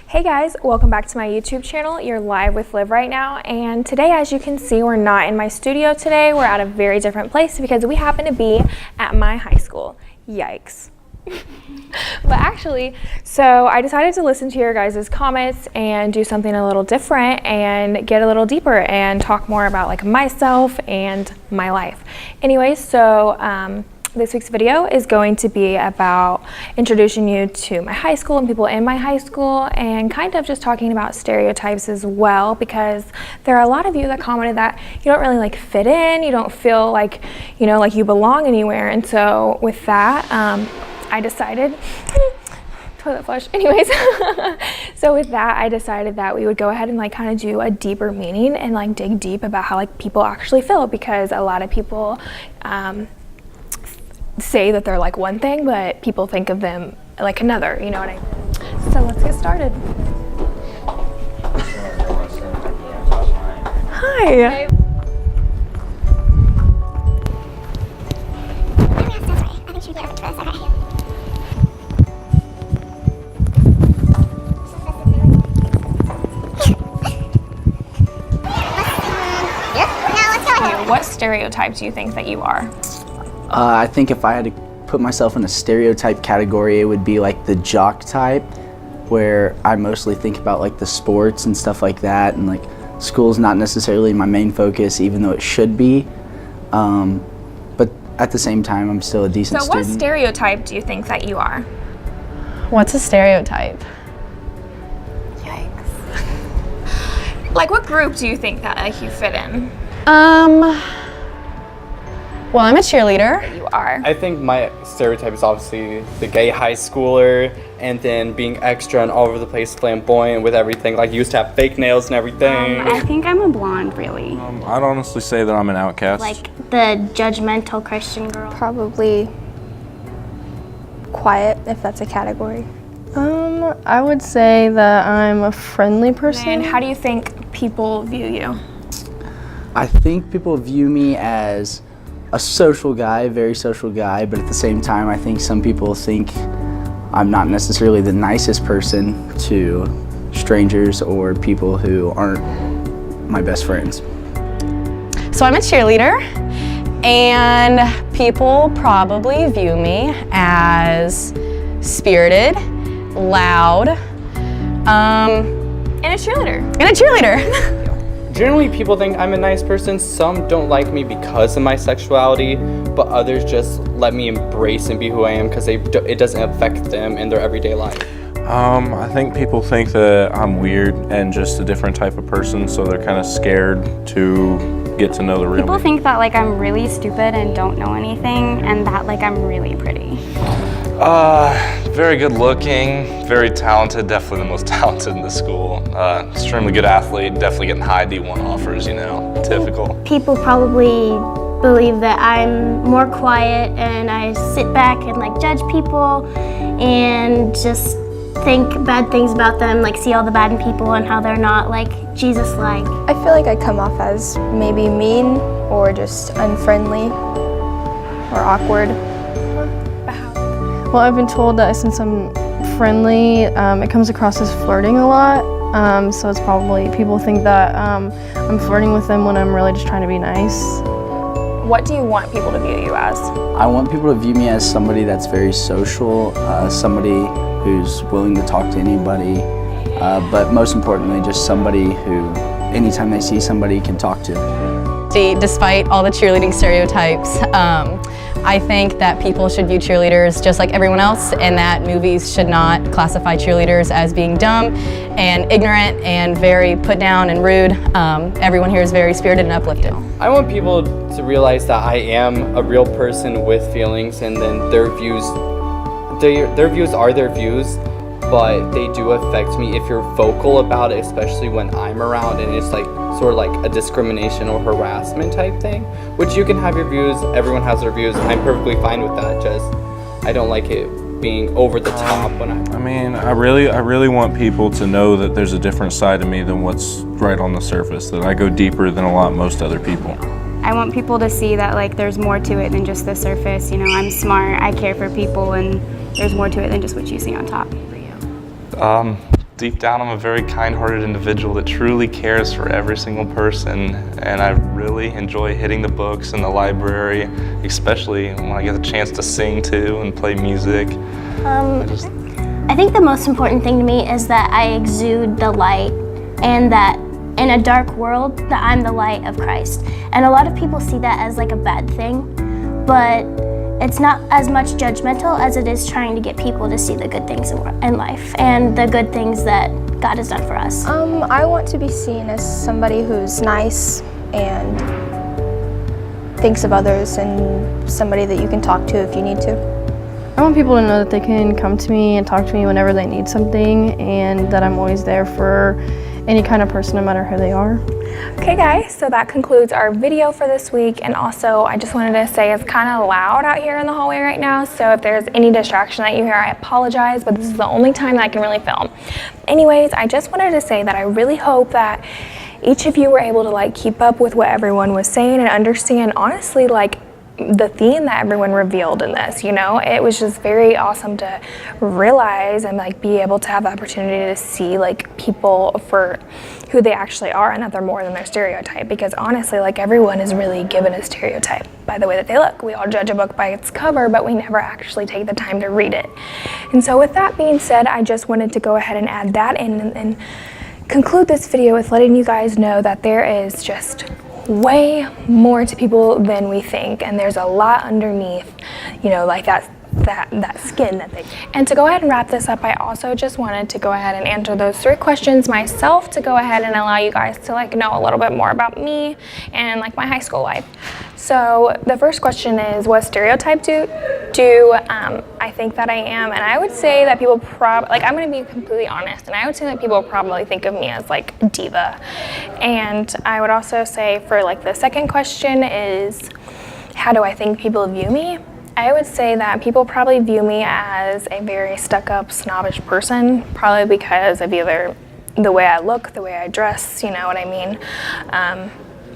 Hey guys, welcome back to my YouTube channel. You're live with Liv right now, and today, as you can see, we're not in my studio today. We're at a very different place because we happen to be at my high school. Yikes. But actually, so I decided to listen to your guys' comments and do something a little different and get a little deeper and talk more about like myself and my life. Anyways, so this week's video is going to be about introducing you to my high school and people in my high school, and kind of just talking about stereotypes as well, because there are a lot of you that commented that you don't really like fit in, you don't feel like, you know, like you belong anywhere. And so with that, I decided, toilet flush, anyways. So with that, I decided that we would go ahead and like kind of do a deeper meaning and like dig deep about how like people actually feel, because a lot of people, say that they're like one thing, but people think of them like another, you know what I mean? So let's get started. Hi. What stereotype do you think that you are? I think if I had to put myself in a stereotype category, it would be like the jock type, where I mostly think about like the sports and stuff like that, and like school's not necessarily my main focus, even though it should be. But at the same time, I'm still a decent student. So what stereotype do you think that you are? What's a stereotype? Yikes. Like what group do you think that like you fit in? Well, I'm a cheerleader. You are. I think my stereotype is obviously the gay high schooler, and then being extra and all over the place, flamboyant with everything. Like, used to have fake nails and everything. I think I'm a blonde, really. I'd honestly say that I'm an outcast. Like the judgmental Christian girl. Probably quiet, if that's a category. I would say that I'm a friendly person. And how do you think people view you? I think people view me as a social guy, very social guy, but at the same time, I think some people think I'm not necessarily the nicest person to strangers or people who aren't my best friends. So I'm a cheerleader, and people probably view me as spirited, loud, And a cheerleader. and a cheerleader. Generally, people think I'm a nice person. Some don't like me because of my sexuality, but others just let me embrace and be who I am because it doesn't affect them in their everyday life. I think people think that I'm weird and just a different type of person, so they're kind of scared to get to know the real People me. think that like I'm really stupid and don't know anything, and that like I'm really pretty. Very good looking, very talented, definitely the most talented in the school. Extremely good athlete, definitely getting high D1 offers, you know, typical. People probably believe that I'm more quiet and I sit back and like judge people and just think bad things about them, like see all the bad in people and how they're not like Jesus-like. I feel like I come off as maybe mean or just unfriendly or awkward. Well, I've been told that since I'm friendly, it comes across as flirting a lot. So it's probably, people think that I'm flirting with them when I'm really just trying to be nice. What do you want people to view you as? I want people to view me as somebody that's very social, somebody who's willing to talk to anybody, but most importantly, just somebody who, anytime they see somebody, can talk to. Despite all the cheerleading stereotypes, I think that people should view cheerleaders just like everyone else, and that movies should not classify cheerleaders as being dumb and ignorant and very put down and rude. Everyone here is very spirited and uplifted. I want people to realize that I am a real person with feelings, and then their views are their views, but they do affect me if you're vocal about it, especially when I'm around, and it's like sort of like a discrimination or harassment type thing, which you can have your views, everyone has their views, I'm perfectly fine with that, just I don't like it being over the top when I mean, I really want people to know that there's a different side of me than what's right on the surface, that I go deeper than most other people. I want people to see that like there's more to it than just the surface. You know, I'm smart, I care for people, and there's more to it than just what you see on top. deep down, I'm a very kind-hearted individual that truly cares for every single person, and I really enjoy hitting the books in the library, especially when I get the chance to sing too and play music. I think the most important thing to me is that I exude the light, and that in a dark world, that I'm the light of Christ. And a lot of people see that as like a bad thing, but it's not as much judgmental as it is trying to get people to see the good things in life and the good things that God has done for us. I want to be seen as somebody who's nice and thinks of others and somebody that you can talk to if you need to. I want people to know that they can come to me and talk to me whenever they need something, and that I'm always there for any kind of person, no matter who they are. Okay guys, so that concludes our video for this week, and also I just wanted to say it's kind of loud out here in the hallway right now, so if there's any distraction that you hear, I apologize, but this is the only time that I can really film. Anyways, I just wanted to say that I really hope that each of you were able to like keep up with what everyone was saying and understand honestly like the theme that everyone revealed in this, you know. It was just very awesome to realize and like be able to have the opportunity to see like people for who they actually are and that they're more than their stereotype, because honestly like everyone is really given a stereotype by the way that they look. We all judge a book by its cover, but we never actually take the time to read it. And so with that being said, I just wanted to go ahead and add that in and conclude this video with letting you guys know that there is just way more to people than we think, and there's a lot underneath, you know, like that skin that they. And to go ahead and wrap this up, I also just wanted to go ahead and answer those 3 questions myself to go ahead and allow you guys to like know a little bit more about me and like my high school life. So the first question is, what stereotype do I think that I am? And I would say that people like, I'm going to be completely honest, and I would say that people probably think of me as like diva. And I would also say for like the second question is, how do I think people view me? I would say that people probably view me as a very stuck-up, snobbish person, probably because of either the way I look, the way I dress, you know what I mean?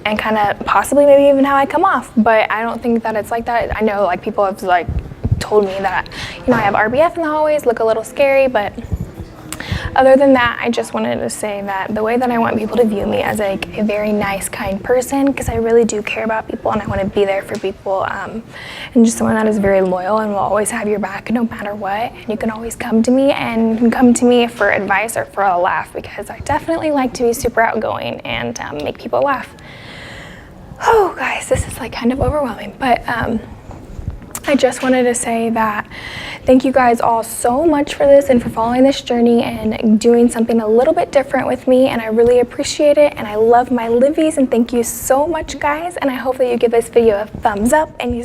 And kind of possibly maybe even how I come off, but I don't think that it's like that. I know like people have like told me that, you know, I have RBF in the hallways, look a little scary, but other than that, I just wanted to say that the way that I want people to view me as like a very nice, kind person, because I really do care about people and I want to be there for people, and just someone that is very loyal and will always have your back no matter what. And you can always come to me, and you can come to me for advice or for a laugh, because I definitely like to be super outgoing and make people laugh. Oh guys, this is like kind of overwhelming, but I just wanted to say that thank you guys all so much for this and for following this journey and doing something a little bit different with me, and I really appreciate it, and I love my Livies, and thank you so much guys, and I hope that you give this video a thumbs up and you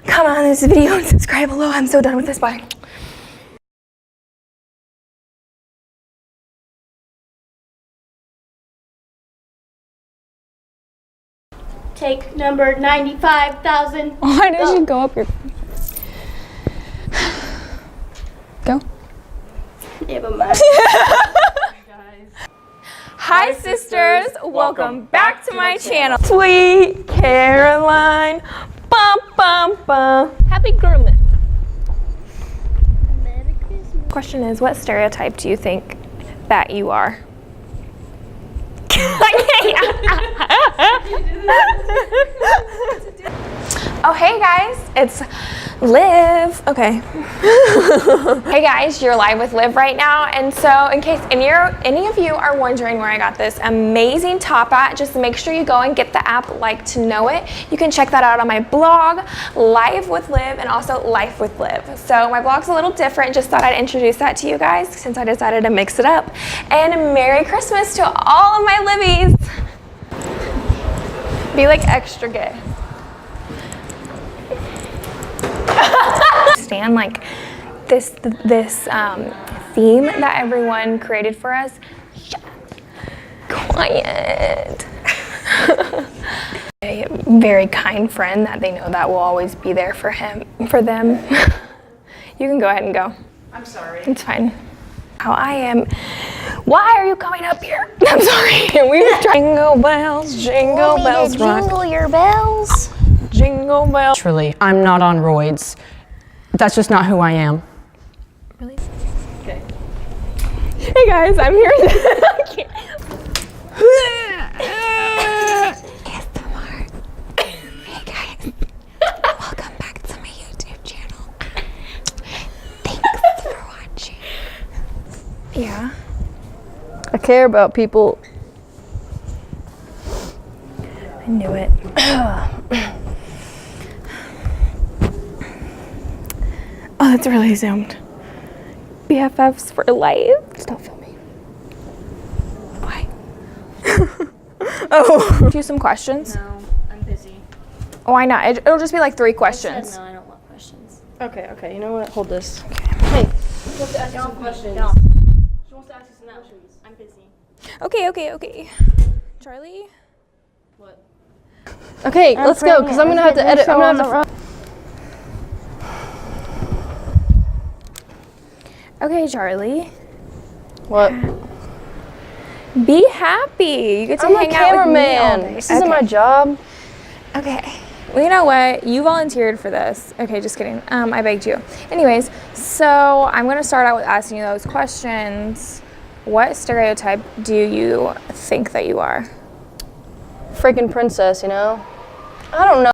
comment on this video and subscribe below. I'm so done with this, bye. Take number 95,000. Why did you go up your... Go. Never mind. Hi sisters, welcome back to my channel. Sweet Caroline, bum bum bum. Happy Grumman. Question is, what stereotype do you think that you are? Oh hey guys, it's Liv. Okay. Hey guys, you're live with Liv right now, and so in case any of you are wondering where I got this amazing top at, just make sure you go and get the app Like to Know It. You can check that out on my blog, Live with Liv, and also Life with Liv. So my blog's a little different, just thought I'd introduce that to you guys since I decided to mix it up. And Merry Christmas to all of my Livies. Be like extra gay. Stand like this theme that everyone created for us. Shut up. Quiet. A very kind friend that they know that will always be there for them. You can go ahead and go. I'm sorry. It's fine. How I am. Why are you coming up here? I'm sorry. We were jingle bells, jingle bells rock. Jingle your bells. Jingle bells. Truly, I'm not on roids. That's just not who I am. Really? Okay. Hey guys, I'm here. Hey guys, welcome back to my YouTube channel. Thanks for watching. Yeah. I care about people. I knew it. Oh, that's really zoomed. BFFs for life. Stop filming. Why? Oh. Do some questions? No, I'm busy. Why not? It'll just be like 3 questions. No, I don't want questions. Okay, you know what? Hold this. Hey. She wants to ask you some questions. She wants to ask you some questions. I'm busy. Okay. Charlie? What? Okay, let's go, because I'm going to have to edit. I'm going to have to... Okay, Charlie. What? Be happy. You get to I'm a hang out with me all day. cameraman. This isn't my job. Okay. Well, you know what? You volunteered for this. Okay, just kidding. I begged you. Anyways, so I'm going to start out with asking you those questions. What stereotype do you think that you are? Freaking princess, you know? I don't know.